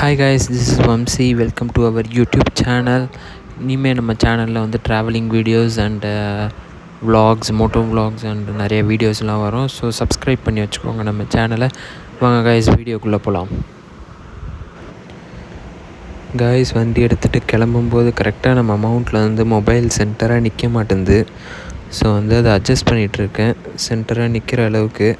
Hi guys, this is Vamsi. Welcome to our YouTube channel. இனிமேல் நம்ம சேனலில் வந்து travelling videos and vlogs, moto vlogs and நிறைய வீடியோஸ்லாம் வரும். ஸோ சப்ஸ்கிரைப் பண்ணி வச்சுக்கோங்க நம்ம சேனலை. வாங்க கைஸ், வீடியோக்குள்ளே போகலாம். கைஸ், வண்டி எடுத்துகிட்டு கிளம்பும்போது கரெக்டாக நம்ம அமௌண்ட்டில் வந்து மொபைல் சென்டராக நிற்க மாட்டேங்குது. ஸோ வந்து அதை அட்ஜஸ்ட் பண்ணிகிட்ருக்கேன் சென்டராக நிற்கிற அளவுக்கு.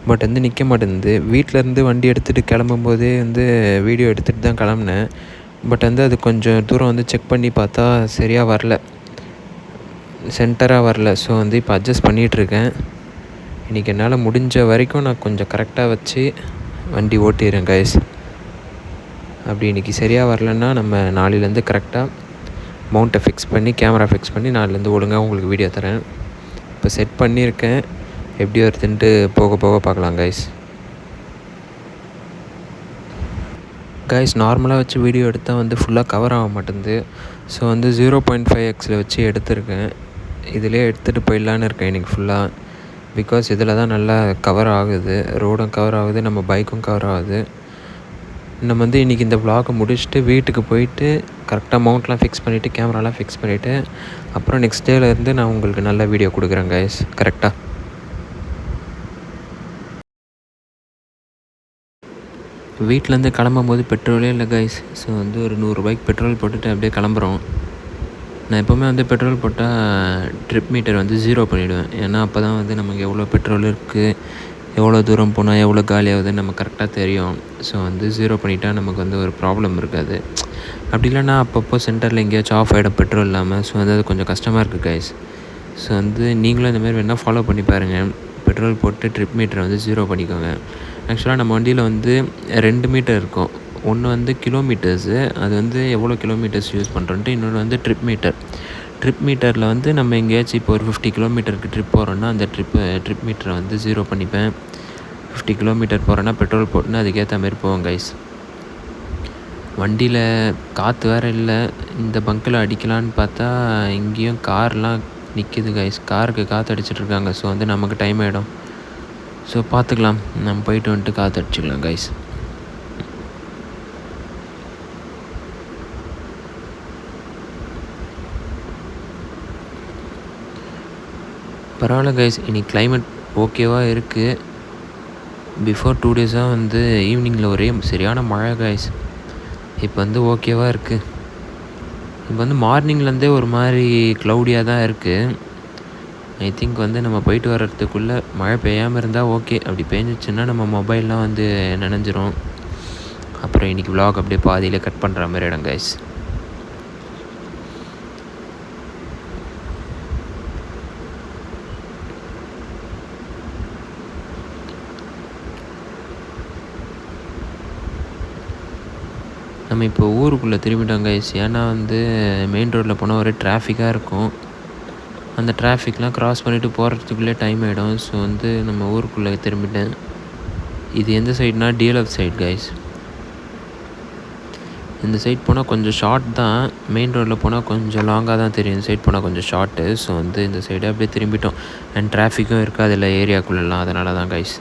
பட் வந்து நிற்க மாட்டேங்குது. வீட்டிலேருந்து வண்டி எடுத்துகிட்டு கிளம்பும்போதே வந்து வீடியோ எடுத்துகிட்டு தான் கிளம்புனேன். பட் வந்து அது கொஞ்சம் தூரம் வந்து செக் பண்ணி பார்த்தா சரியாக வரல, சென்டராக வரல. ஸோ வந்து இப்போ அட்ஜஸ்ட் பண்ணிகிட்ருக்கேன். இன்றைக்கி என்னால் முடிஞ்ச வரைக்கும் நான் கொஞ்சம் கரெக்டாக வச்சு வண்டி ஓட்டிடுறேன் கைஸ். அப்படி இன்றைக்கி சரியாக வரலன்னா நம்ம நாளையிலேருந்து கரெக்டாக மவுண்ட்டை ஃபிக்ஸ் பண்ணி, கேமரா ஃபிக்ஸ் பண்ணி நாளையிலேருந்து ஒழுங்காக உங்களுக்கு வீடியோ தரேன். இப்போ செட் பண்ணியிருக்கேன். எப்படி வருதுன்ட்டு போக போக பார்க்கலாம் கைஸ். நார்மலாக வச்சு வீடியோ எடுத்தால் வந்து ஃபுல்லாக கவர் ஆக மாட்டேங்குது. ஸோ வந்து 0.5x வச்சு எடுத்திருக்கேன். இதிலே எடுத்துகிட்டு போயிடலான்னு இருக்கேன் இன்றைக்கி ஃபுல்லாக. பிகாஸ் இதில் தான் நல்லா கவர் ஆகுது, ரோடும் கவர் ஆகுது, நம்ம பைக்கும் கவர் ஆகுது. நம்ம வந்து இன்றைக்கி இந்த vlog முடிச்சுட்டு வீட்டுக்கு போயிட்டு கரெக்டாக மவுண்ட்லாம் ஃபிக்ஸ் பண்ணிவிட்டு, கேமராலாம் ஃபிக்ஸ் பண்ணிவிட்டு, அப்புறம் நெக்ஸ்ட் டேலேருந்து நான் உங்களுக்கு நல்ல வீடியோ கொடுக்குறேன் கைஸ். கரெக்டாக வீட்டிலேருந்து கிளம்பும்போது பெட்ரோலே இல்லை கைஸ். ஸோ வந்து ஒரு 100 ரூபாய்க்கு பெட்ரோல் போட்டுட்டு அப்படியே கிளம்புறோம். நான் எப்போவுமே வந்து பெட்ரோல் போட்டால் ட்ரிப் மீட்டர் வந்து 0 பண்ணிவிடுவேன். ஏன்னா அப்போ தான் வந்து நமக்கு எவ்வளோ பெட்ரோல் இருக்குது, எவ்வளோ தூரம் போனால் எவ்வளோ காலி ஆகுதுன்னு நம்ம கரெக்டாக தெரியும். ஸோ வந்து 0 பண்ணிட்டா நமக்கு வந்து ஒரு ப்ராப்ளம் இருக்காது. அப்படி இல்லைன்னா அப்பப்போ சென்டரில் எங்கேயாச்சும் ஆஃப் ஆகிடும் பெட்ரோல் இல்லாமல். ஸோ வந்து அது கொஞ்சம் கஷ்டமாக இருக்குது கைஸ். ஸோ வந்து நீங்களும் இந்தமாதிரி வேணால் ஃபாலோ பண்ணி பாருங்கள். பெட்ரோல் போட்டு ட்ரிப் மீட்டரை வந்து 0 பண்ணிக்கோங்க. ஆக்சுவலாக நம்ம வண்டியில் வந்து 2 மீட்டர் இருக்கும். ஒன்று வந்து கிலோமீட்டர்ஸு, அது வந்து எவ்வளோ கிலோமீட்டர்ஸ் யூஸ் பண்ணுறோன்ட்டு. இன்னொன்று வந்து ட்ரிப் மீட்டர். ட்ரிப் மீட்டரில் வந்து நம்ம எங்கேயாச்சும் இப்போ ஒரு 50 கிலோமீட்டருக்கு ட்ரிப் போகிறோன்னா அந்த ட்ரிப் மீட்டரை வந்து 0 பண்ணிப்பேன். 50 கிலோமீட்டர் போகிறேன்னா பெட்ரோல் போட்டுன்னு அதுக்கேற்ற மாதிரி போவோம் கைஸ். வண்டியில் காற்று வேறு இல்லை. இந்த பங்கில் அடிக்கலான்னு பார்த்தா இங்கேயும் கார்லாம் நிற்கிது கைஸ். காருக்கு காற்று அடிச்சிட்ருக்காங்க. ஸோ வந்து நமக்கு டைம் ஆகிடும். ஸோ பார்த்துக்கலாம், நம்ம போயிட்டு வந்துட்டு காற்று அடிச்சிக்கலாம் கைஸ். பரவாயில்ல கைஸ், இன்றைக்கி கிளைமேட் ஓகேவாக இருக்குது. பிஃபோர் 2 டேஸாக வந்து ஈவினிங்கில் ஒரே சரியான மழை கைஸ். இப்போ வந்து ஓகேவாக இருக்குது. இப்போ வந்து மார்னிங்லேருந்தே ஒரு மாதிரி க்ளவுடியாக தான் இருக்குது. ஐ திங்க் வந்து நம்ம போயிட்டு வர்றதுக்குள்ளே மழை பெய்யாமல் இருந்தால் ஓகே. அப்படி பெஞ்சிச்சுன்னா நம்ம மொபைல்லாம் வந்து நனைஞ்சிரும். அப்புறம் இன்றைக்கி vlog அப்படியே பாதியில் கட் பண்ணுற மாதிரி இடம் கைஸ். நம்ம இப்போ ஊருக்குள்ளே திரும்பிட்டோம் கைஸ். ஏன்னா வந்து மெயின் ரோட்டில் போனால் ஒரே டிராஃபிக்காக இருக்கும். அந்த டிராஃபிக்லாம் க்ராஸ் பண்ணிவிட்டு போகிறதுக்குள்ளே டைம் ஆகிடும். ஸோ வந்து நம்ம ஊருக்குள்ளே திரும்பிட்டேன். இது எந்த சைடுனா டிஎல்எஃப் சைடு கைஸ். இந்த சைட் போனால் கொஞ்சம் ஷார்ட் தான். மெயின் ரோட்டில் போனால் கொஞ்சம் லாங்காக தான் தெரியும். இந்த சைட் போனால் கொஞ்சம் ஷார்ட்டு. ஸோ வந்து இந்த சைடு அப்படியே திரும்பிட்டோம். அண்ட் டிராஃபிக்கும் இருக்குது அதில் ஏரியாக்குள்ளெல்லாம். அதனால தான் கைஸ்.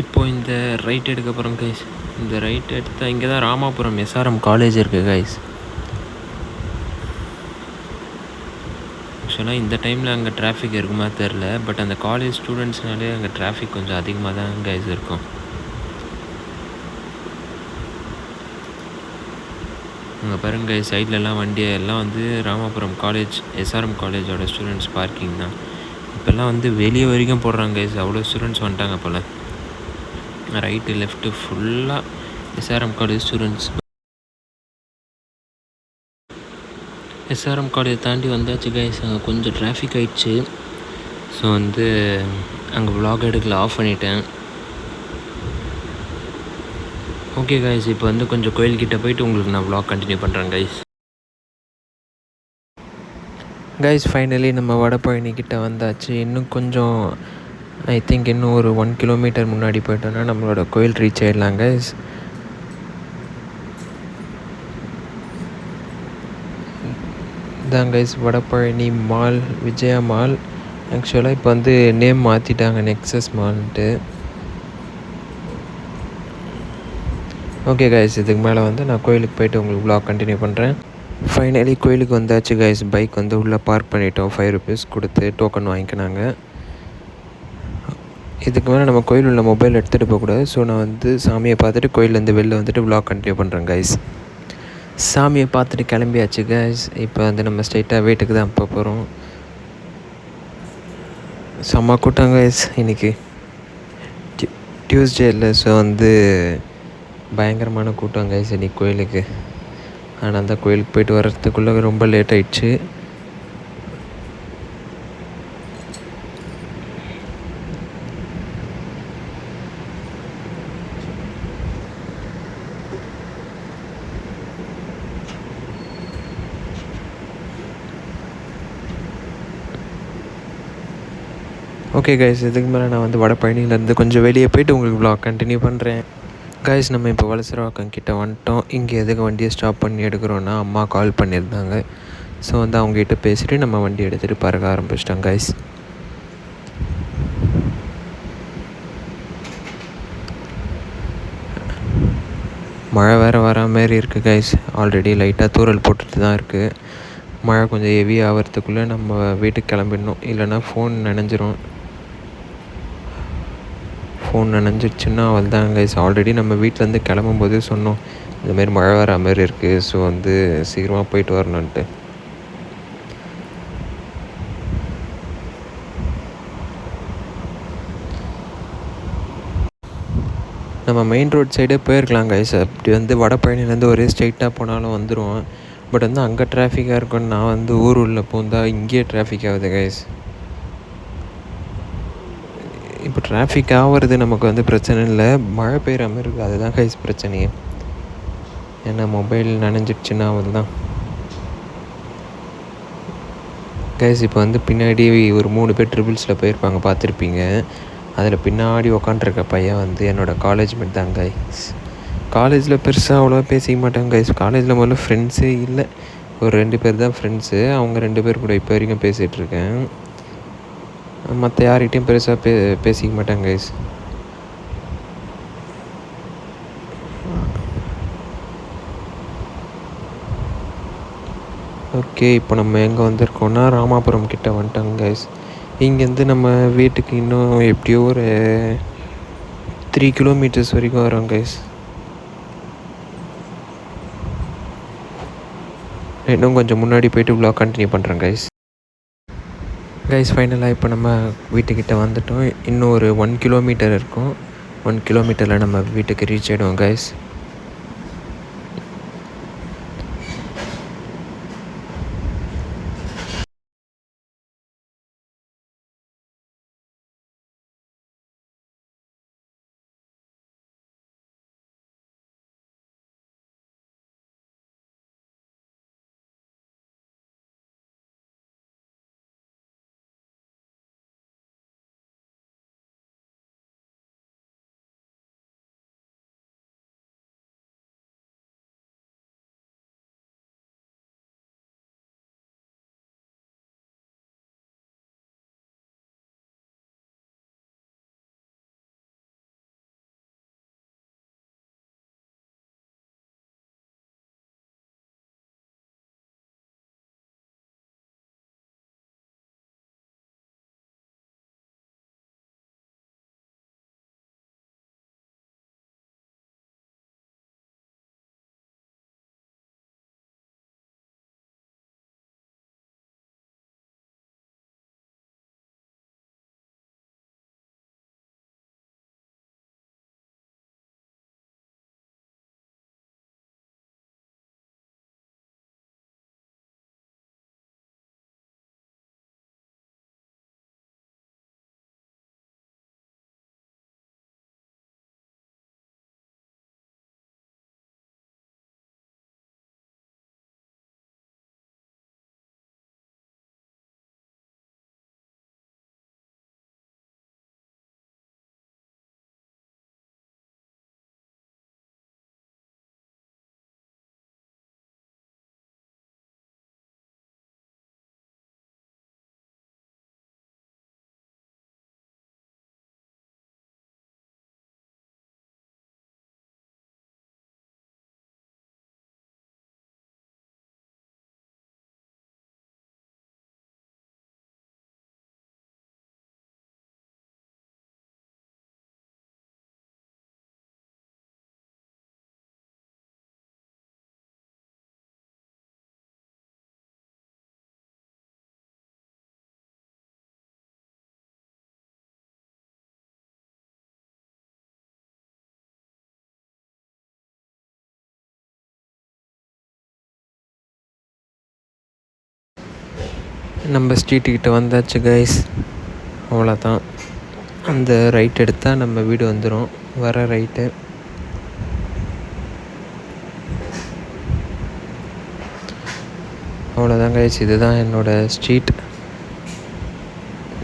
இப்போது இந்த ரைட் எடுக்க போகிறோம் கைஸ். இந்த ரைட் எடுத்தால் இங்கே தான் ராமாபுரம் எஸ்ஆர்எம் காலேஜ் இருக்குது கைஸ். ஆக்சுவலாக இந்த டைமில் அங்கே டிராஃபிக் இருக்குமா தெரில, பட் அந்த காலேஜ் ஸ்டூடெண்ட்ஸ்னாலே அங்கே டிராஃபிக் கொஞ்சம் அதிகமாக தான் கைஸ் இருக்கும். அங்கே பாருங்க கைஸ், சைட்லலாம் வண்டியை எல்லாம் வந்து ராமாபுரம் காலேஜ் எஸ்ஆர்எம் காலேஜோட ஸ்டூடெண்ட்ஸ் பார்க்கிங் தான். இப்போல்லாம் வந்து வெளியே வரைக்கும் போடுறாங்க கைஸ், அவ்வளோ ஸ்டூடெண்ட்ஸ் வந்துட்டாங்க போல். ரைட்டு லெஃப்ட்டு ஃபுல்லாக SRM college students. SRM college தாண்டி வந்தாச்சு கைஸ். அங்கே கொஞ்சம் டிராஃபிக் ஆகிடுச்சு. ஸோ வந்து அங்கே vlog எடுக்கல, ஆஃப் பண்ணிட்டேன். ஓகே கைஸ், இப்போ வந்து கொஞ்சம் கோயில்கிட்ட போயிட்டு உங்களுக்கு நான் vlog கண்டினியூ பண்ணுறேன் கைஸ். கைஸ் ஃபைனலி நம்ம வடபழனிக்கிட்ட வந்தாச்சு. இன்னும் கொஞ்சம் ஐ திங்க் இன்னும் ஒரு 1 கிலோமீட்டர் முன்னாடி போயிட்டோன்னா நம்மளோட கோயில் ரீச் ஆகிடலாம் கைஸ். இதான் guys Vadapalani mall, Vijaya mall. ஆக்சுவலாக இப்போ வந்து நேம் மாற்றிட்டாங்க, நெக்ஸஸ் மால்ன்ட்டு. ஓகே கைஸ், இதுக்கு மேலே வந்து நான் கோயிலுக்கு போய்ட்டு உங்களுக்கு vlog கண்டினியூ பண்ணுறேன். ஃபைனலி கோயிலுக்கு வந்தாச்சு கைஸ். பைக் வந்து உள்ளே பார்க் பண்ணிட்டோம். 5 rupees கொடுத்து டோக்கன் வாங்கிக்கினாங்க. இதுக்கு மேலே நம்ம கோயில் உள்ள மொபைல் எடுத்துகிட்டு போகக்கூடாது. ஸோ நான் வந்து சாமியை பார்த்துட்டு கோயிலேருந்து வெளில வந்துட்டு vlog கண்டினியூ பண்ணுறேன் கைஸ். சாமியை பார்த்துட்டு கிளம்பியாச்சு கைஸ். இப்போ வந்து நம்ம ஸ்ட்ரைட்டாக வீட்டுக்கு தான் போக போகிறோம். செம்ம கூட்டம் கைஸ் இன்றைக்கி டியூஸ்டே இல்லை. ஸோ வந்து பயங்கரமான கூட்டம் கைஸ் இன்றைக்கி கோயிலுக்கு. ஆனால் அந்த கோயிலுக்கு போயிட்டு வர்றதுக்குள்ளே ரொம்ப லேட் ஆகிடுச்சு. ஓகே கைஸ், இதுக்கு மேலே நான் வந்து வடபழனியிலேருந்து கொஞ்சம் வெளியே போயிட்டு உங்களுக்கு vlog கண்டினியூ பண்ணுறேன். கைஸ் நம்ம இப்போ வலசரவாக்கம் கிட்ட வந்துட்டோம். இங்கே எதுக்கு வண்டியை ஸ்டாப் பண்ணி எடுக்கிறோன்னா அம்மா கால் பண்ணியிருந்தாங்க. ஸோ வந்து அவங்ககிட்ட பேசிவிட்டு நம்ம வண்டி எடுத்துகிட்டு பறக்க ஆரம்பிச்சிட்டோம் கைஸ். மழை வேறு வர மாரி இருக்குது கைஸ். ஆல்ரெடி லைட்டாக தூறல் போட்டுட்டு தான் இருக்குது. மழை கொஞ்சம் ஹெவி ஆகிறதுக்குள்ளே நம்ம வீட்டுக்கு கிளம்பிடணும், இல்லைனா ஃபோன் நனைஞ்சிரும். ஃபோன் நனைஞ்சிடுச்சுன்னா அவள் தான் கைஸ். ஆல்ரெடி நம்ம வீட்டிலேருந்து கிளம்பும்போது சொன்னோம் இந்தமாரி மழை வர மாதிரி இருக்குது, ஸோ வந்து சீக்கிரமாக போயிட்டு வரணுன்ட்டு. நம்ம மெயின் ரோட் சைடே போயிருக்கலாம் கைஸ். அப்படி வந்து வடபழனிலேருந்து ஒரே ஸ்ட்ரெயிட்டாக போனாலும் வந்துடும். பட் வந்து அங்கே டிராஃபிக்காக இருக்குன்னு நான் வந்து ஊர் உள்ள பூந்தா இங்கேயே டிராஃபிக் ஆகுது கைஸ். இப்போ டிராஃபிக் ஆகிறது நமக்கு வந்து பிரச்சனை இல்லை, மழை பெய்கிற மாதிரி இருக்குது, அதுதான் கைஸ் பிரச்சனையே. ஏன்னா மொபைல் நனைஞ்சிடுச்சுன்னா அவள் தான் கைஸ். இப்போ வந்து பின்னாடி ஒரு 3 பேர் ட்ரிபிள்ஸில் போயிருப்பாங்க, பார்த்துருப்பீங்க. அதில் பின்னாடி உக்காண்ட்ருக்க பையன் வந்து என்னோடய காலேஜ் மேட் தான் கைஸ். காலேஜில் பெருசாக அவ்வளோவா பேசிக்க மாட்டாங்க கைஸ். காலேஜில் முதல்ல ஃப்ரெண்ட்ஸே இல்லை, ஒரு 2 பேர் தான் ஃப்ரெண்ட்ஸு. அவங்க 2 பேர் கூட இப்போ வரைக்கும் பேசிகிட்ருக்கேன். மற்ற யார்கிட்டையும் பெருசாக பேசிக்க மாட்டாங்க கைஸ். ஓகே, இப்போ நம்ம எங்கே வந்திருக்கோன்னா ராமாபுரம் கிட்டே வந்துட்டோங்க கைஸ். இங்கேருந்து நம்ம வீட்டுக்கு இன்னும் எப்படியோ ஒரு 3 கிலோமீட்டர்ஸ் வரைக்கும் வரோம் கைஸ். இன்னும் கொஞ்சம் முன்னாடி போய்ட்டு vlog கண்டினியூ பண்ணுறேன் கைஸ். கைஸ் ஃபைனலாக இப்போ நம்ம வீட்டுக்கிட்ட வந்துட்டோம். இன்னும் ஒரு 1 கிலோமீட்டர் இருக்கும். 1 கிலோமீட்டரில் நம்ம வீட்டுக்கு ரீச் ஆகிடுவோம் கைஸ். நம்ம ஸ்ட்ரீட்டுக்கிட்ட வந்தாச்சு கைஸ். அவ்வளோதான். அந்த ரைட் எடுத்தால் நம்ம வீடு வந்துடும். வர ரைட்டு. அவ்வளோதான் கைஸ், இதுதான் என்னோடய ஸ்ட்ரீட்.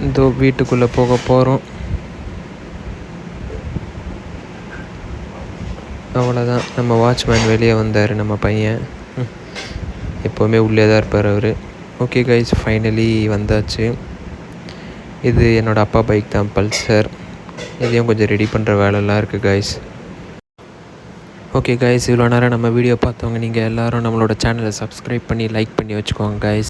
இதோ வீட்டுக்குள்ளே போக போகிறோம். அவ்வளோதான். நம்ம வாட்ச்மேன் வெளியே வந்தார். நம்ம பையன் எப்போவுமே உள்ளே தான் இருப்பார் அவர். ஓகே கைஸ், ஃபைனலி வந்தாச்சு. இது என்னோடய அப்பா பைக் தான், பல்சர். இதையும் கொஞ்சம் ரெடி பண்ணுற வேலைலாம் இருக்குது கைஸ். ஓகே கைஸ், இவ்வளோ நேரம் நம்ம வீடியோ பார்த்தவங்க நீங்கள் எல்லோரும் நம்மளோட சேனலை சப்ஸ்கிரைப் பண்ணி லைக் பண்ணி வச்சுக்கோங்க கைஸ்.